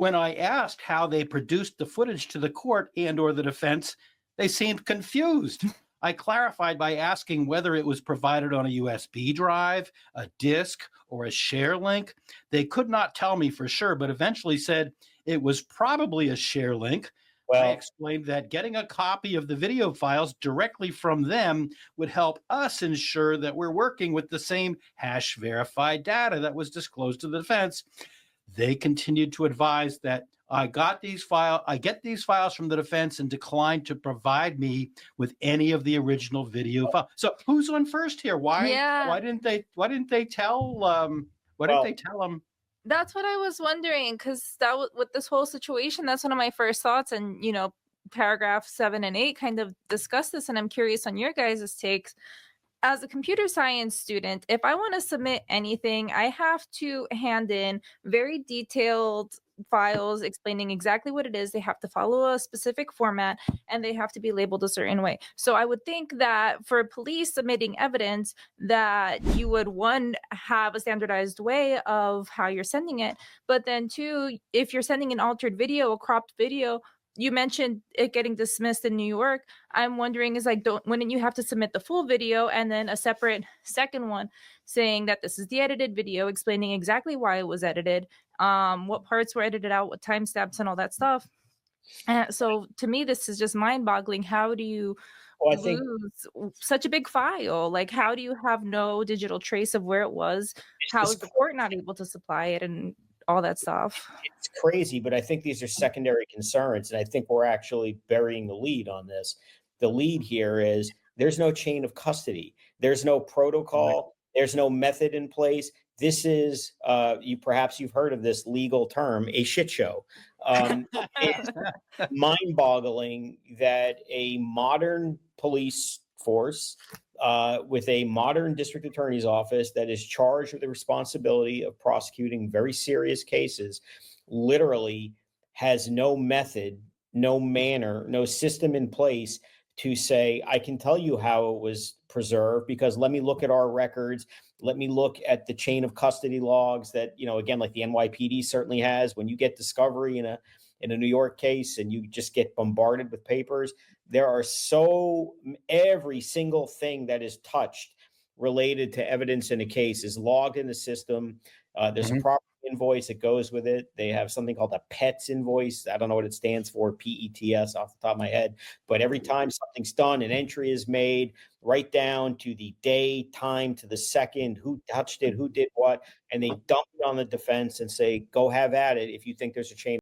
When I asked how they produced the footage to the court and or the defense, they seemed confused. I clarified by asking whether it was provided on a USB drive, a disk, or a share link. They could not tell me for sure, but eventually said it was probably a share link. I Well, explained that getting a copy of the video files directly from them would help us ensure that we're working with the same hash verified data that was disclosed to the defense. They continued to advise that I get these files from the defense and declined to provide me with any of the original video file. So who's on first here? Yeah, Why didn't they tell why didn't they well, tell them? that's what I was wondering, because with this whole situation, that's one of my first thoughts. And, paragraph 7 and 8 kind of discuss this. And I'm curious on your guys' takes. As a computer science student, if I want to submit anything, I have to hand in very detailed files explaining exactly what it is. They have to follow a specific format and they have to be labeled a certain way. So I would think that for police submitting evidence, that you would, one, have a standardized way of how you're sending it, but then two, if you're sending an altered video, a cropped video, you mentioned it getting dismissed in New York. I'm wondering, is like, don't wouldn't you have to submit the full video and then a separate second one saying that this is the edited video, explaining exactly why it was edited, what parts were edited out, what timestamps and all that stuff. So to me, this is just mind-boggling. How do you well, I think lose such a big file? Like, how do you have no digital trace of where it was? How it's is the court not able to supply it and all that stuff? it's crazy, but I think these are secondary concerns, and I think we're actually burying the lead on this. The lead here is there's no chain of custody, there's no Right. protocol, there's no method in place. This is you've heard of this legal term, a shit show. It's mind-boggling that a modern police force with a modern district attorney's office that is charged with the responsibility of prosecuting very serious cases literally has no method, no manner, no system in place to say, I can tell you how it was preserved because let me look at our records. Let me look at the chain of custody logs that, again, like the NYPD certainly has. When you get discovery in a New York case and you just get bombarded with papers, there are every single thing that is touched related to evidence in a case is logged in the system. There's a Mhm. proper invoice that goes with it. They have something called a PETS invoice. I don't know what it stands for, PETS off the top of my head. But every time something's done, an entry is made right down to the day, time, to the second, who touched it, who did what, and they dump it on the defense and say, go have at it if you think there's a chain